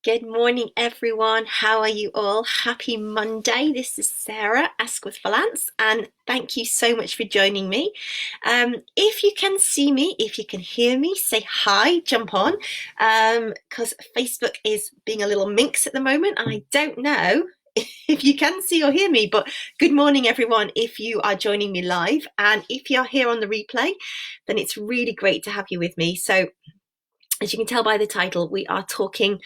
Good morning, everyone. How are you all? Happy Monday. This is Sarah, Asquith-Vallance, and thank you so much for joining me. If you can see me, if you can hear me, say hi, jump on, because Facebook is being a little minx at the moment, and I don't know if you can see or hear me, but good morning, everyone, if you are joining me live, and if you're here on the replay, then it's really great to have you with me. So as you can tell by the title, we are talking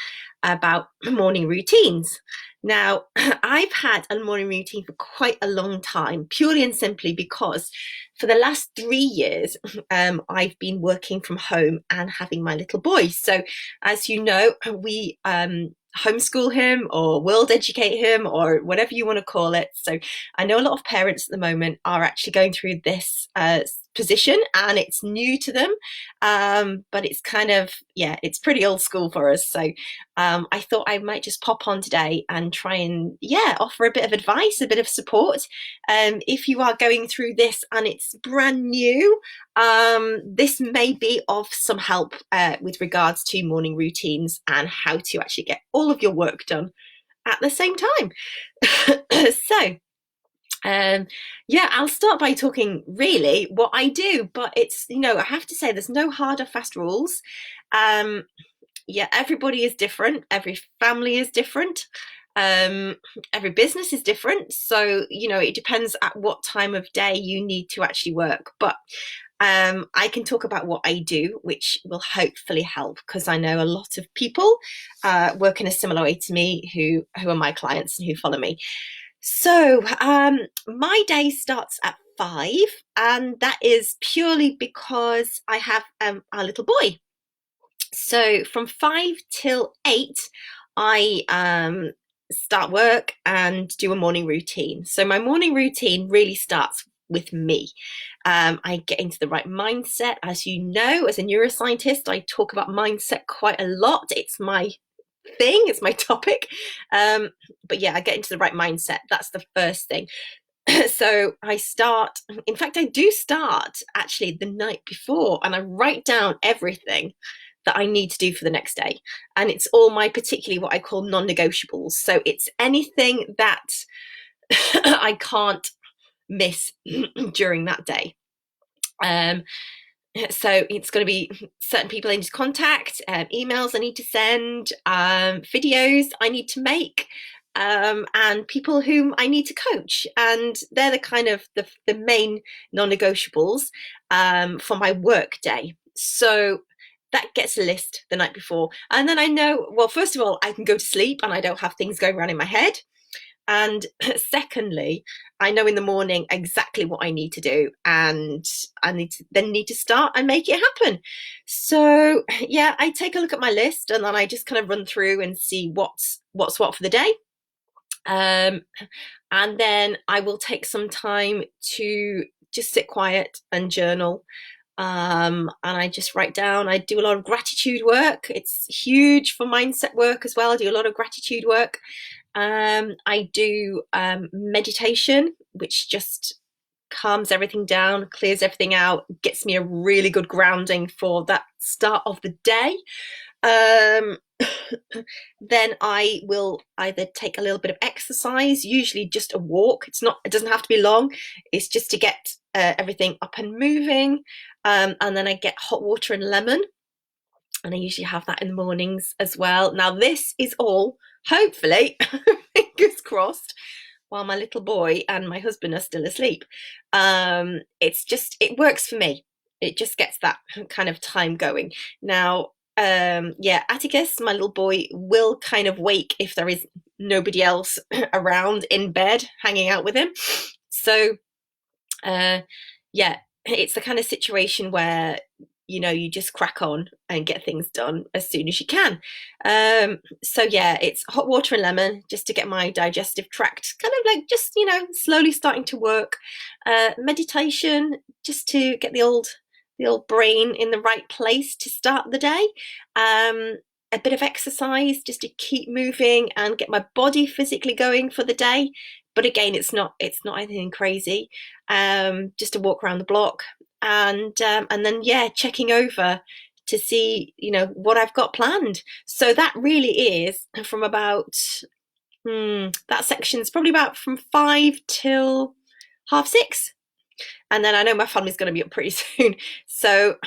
about morning routines. Now, I've had a morning routine for quite a long time, purely and simply because for the last 3 years, I've been working from home and having my little boy. So, as you know, we homeschool him or world educate him or whatever you want to call it. So, I know a lot of parents at the moment are actually going through this position and it's new to them, but it's kind of, yeah, it's pretty old school for us. So I thought I might just pop on today and try and, yeah, offer a bit of advice, a bit of support. If you are going through this and it's brand new, this may be of some help with regards to morning routines and how to actually get all of your work done at the same time. So, yeah, I'll start by talking really what I do, but it's, I have to say there's no hard or fast rules. Um, yeah, everybody is different, every family is different, um, every business is different. So, it depends at what time of day you need to actually work. But I can talk about what I do, which will hopefully help because I know a lot of people work in a similar way to me who are my clients and who follow me. So, my day starts at 5, and that is purely because I have a little boy. So, from 5 till 8, I start work and do a morning routine. So, my morning routine really starts with me. I get into the right mindset. As you know, as a neuroscientist, I talk about mindset quite a lot. It's my thing, it's my topic. But yeah, I get into the right mindset. That's the first thing. So I start, in fact, I do start actually the night before and I write down everything that I need to do for the next day. And it's all my particularly what I call non-negotiables. So it's anything that I can't miss during that day. So it's going to be certain people I need to contact, emails I need to send, videos I need to make, and people whom I need to coach. And they're the kind of the main non-negotiables for my work day. So that gets a list the night before. And then I know, well, first of all, I can go to sleep and I don't have things going around in my head. And secondly, I know in the morning exactly what I need to do, and I need to start and make it happen. So yeah, I take a look at my list and then I just kind of run through and see what's what for the day. And then I will take some time to just sit quiet and journal. And I just write down, I do a lot of gratitude work. It's huge for mindset work as well. I do a lot of gratitude work. I do meditation, which just calms everything down, clears everything out, gets me a really good grounding for that start of the day. Um, then I will either take a little bit of exercise, usually just a walk. It doesn't have to be long. It's just to get everything up and moving. And then I get hot water and lemon. And I usually have that in the mornings as well. Now, this is all, hopefully, fingers crossed, while my little boy and my husband are still asleep. It works for me. It just gets that kind of time going. Now, yeah, Atticus, my little boy, will kind of wake if there is nobody else around in bed hanging out with him. So, yeah, it's the kind of situation where you just crack on and get things done as soon as you can. So yeah, it's hot water and lemon just to get my digestive tract kind of like just slowly starting to work. Meditation just to get the old brain in the right place to start the day. A bit of exercise just to keep moving and get my body physically going for the day. But again, it's not anything crazy. Just to walk around the block, and then yeah, checking over to see, what I've got planned. So that really is from about, that section's probably about from 5 till 6:30. And then I know my family's going to be up pretty soon. So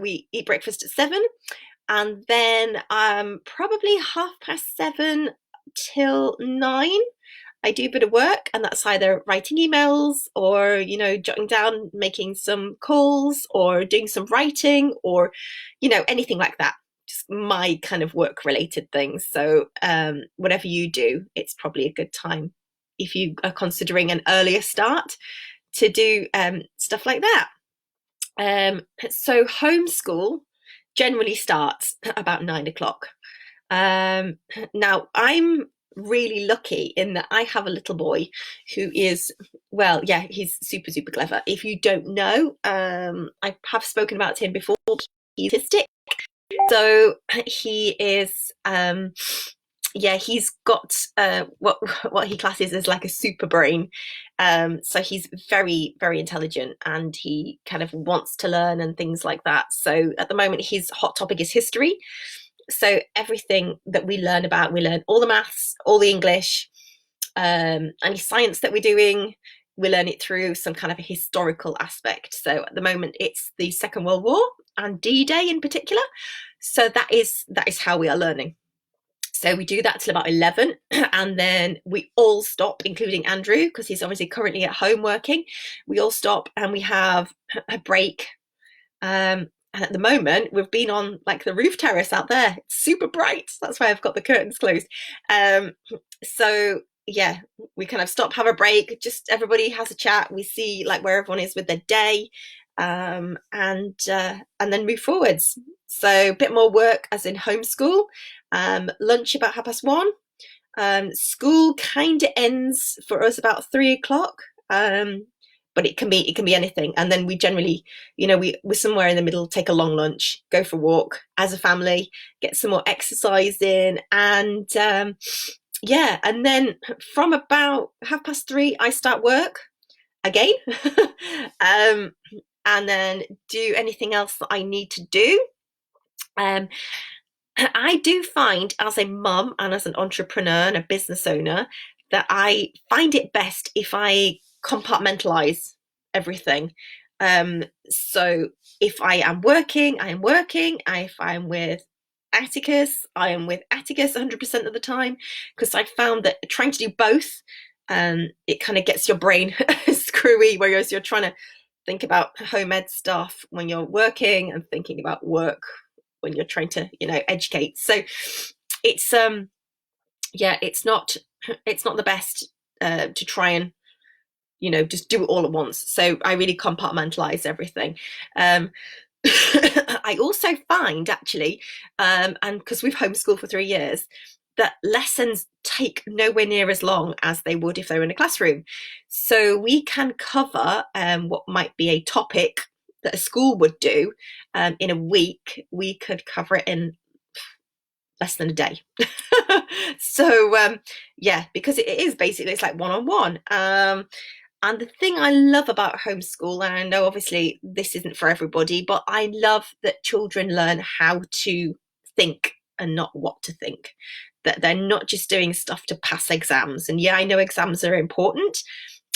we eat breakfast at 7. And then probably 7:30 till 9, I do a bit of work, and that's either writing emails or, jotting down, making some calls or doing some writing or, anything like that. Just my kind of work related things. So whatever you do, it's probably a good time if you are considering an earlier start to do stuff like that. So homeschool generally starts about 9 o'clock. Now I'm really lucky in that I have a little boy who is, well, yeah, he's super, super clever. If you don't know, I have spoken about him before. He's autistic. So he is, he's got what he classes as like a super brain. So he's very, very intelligent, and he kind of wants to learn and things like that. So at the moment, his hot topic is history. So everything that we learn all the maths, all the English, any science that we're doing, we learn it through some kind of a historical aspect. So at the moment, it's the Second World War and D-Day in particular. So that is how we are learning. So we do that till about 11, and then we all stop, including Andrew, because he's obviously currently at home working. We all stop and we have a break. And at the moment, we've been on like the roof terrace out there. It's super bright. That's why I've got the curtains closed. So yeah, we kind of stop, have a break. Just everybody has a chat. We see like where everyone is with their day, and then move forwards. So a bit more work as in homeschool. Lunch about 1:30. School kind of ends for us about 3:00. But it can be anything. And then we generally, we're somewhere in the middle, take a long lunch, go for a walk as a family, get some more exercise in, and and then from about 3:30, I start work again, and then do anything else that I need to do. I do find as a mum and as an entrepreneur and a business owner that I find it best if I compartmentalize everything. So if I am working, I am working. If I'm with Atticus, I am with Atticus 100% of the time, because I found that trying to do both, it kind of gets your brain screwy, whereas you're trying to think about home ed stuff when you're working and thinking about work when you're trying to, educate. So it's it's not the best to try and just do it all at once. So I really compartmentalize everything. I also find actually, and because we've homeschooled for 3 years, that lessons take nowhere near as long as they would if they were in a classroom. So we can cover what might be a topic that a school would do in a week. We could cover it in less than a day. So because it is basically, it's like one-on-one. And the thing I love about homeschool, and I know obviously this isn't for everybody, but I love that children learn how to think and not what to think. That they're not just doing stuff to pass exams. And yeah, I know exams are important,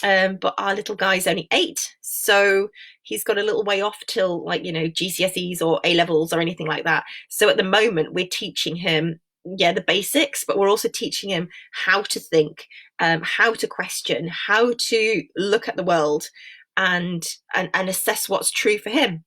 but our little guy's only 8, so he's got a little way off till GCSEs or A levels or anything like that. So at the moment, we're teaching him the basics, but we're also teaching him how to think, how to question, how to look at the world, and assess what's true for him.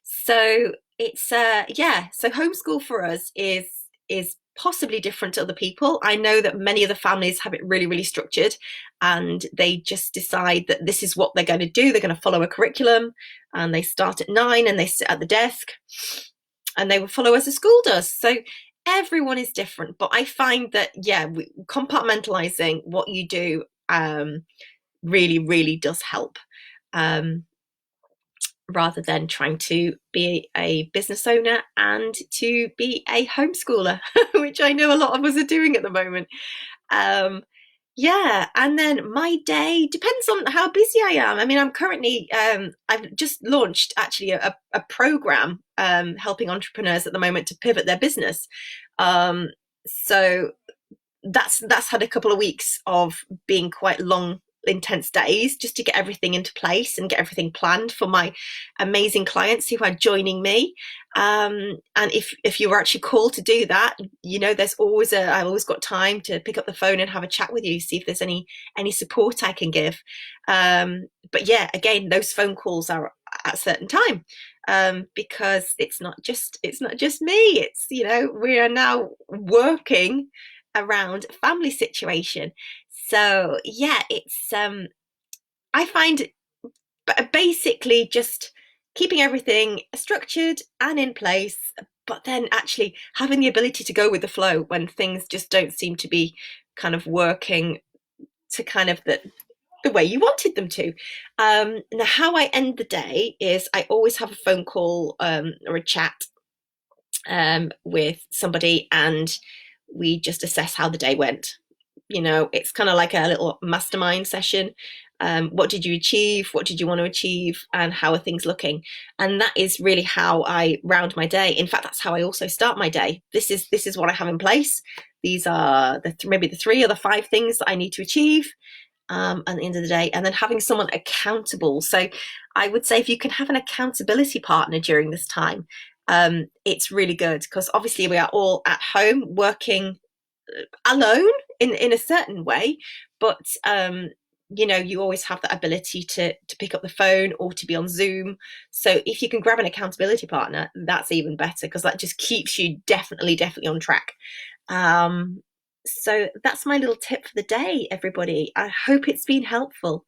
So it's so homeschool for us is possibly different to other people. I know that many of the families have it really, really structured, and they just decide that this is what they're going to do. They're going to follow a curriculum, and they start at 9 and they sit at the desk and they will follow as the school does. So everyone is different, but I find that compartmentalizing what you do really, really does help, rather than trying to be a business owner and to be a homeschooler, which I know a lot of us are doing at the moment. Yeah, and then my day depends on how busy I am. I mean, I'm currently I've just launched actually a program helping entrepreneurs at the moment to pivot their business. Um, so that's had a couple of weeks of being quite long intense days just to get everything into place and get everything planned for my amazing clients who are joining me. And if you were actually called to do that, you know, there's always a I've always got time to pick up the phone and have a chat with you, see if there's any support I can give. But yeah, again, those phone calls are at a certain time, because it's not just me. It's, you know, we are now working around family situation. So yeah, it's I find basically just keeping everything structured and in place, but then actually having the ability to go with the flow when things just don't seem to be kind of working to kind of the way you wanted them to. Now, how I end the day is I always have a phone call, or a chat, with somebody, and we just assess how the day went. You know, it's kind of like a little mastermind session. What did you achieve? What did you want to achieve? And how are things looking? And that is really how I round my day. In fact, that's how I also start my day. This is what I have in place. These are maybe the 3 or 5 things that I need to achieve, at the end of the day, and then having someone accountable. So I would say if you can have an accountability partner during this time, it's really good, because obviously we are all at home working alone in a certain way, but you know, you always have that ability to pick up the phone or to be on Zoom. So if you can grab an accountability partner, that's even better, because that just keeps you definitely on track. um so that's my little tip for the day, everybody. I hope it's been helpful.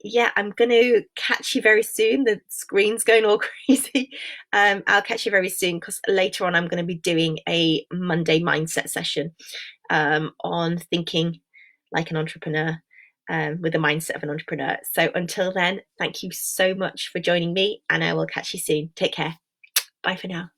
Yeah, I'm going to catch you very soon. The screen's going all crazy. I'll catch you very soon, because later on I'm going to be doing a Monday mindset session, on thinking like an entrepreneur, with the mindset of an entrepreneur. So until then, thank you so much for joining me, and I will catch you soon. Take care. Bye for now.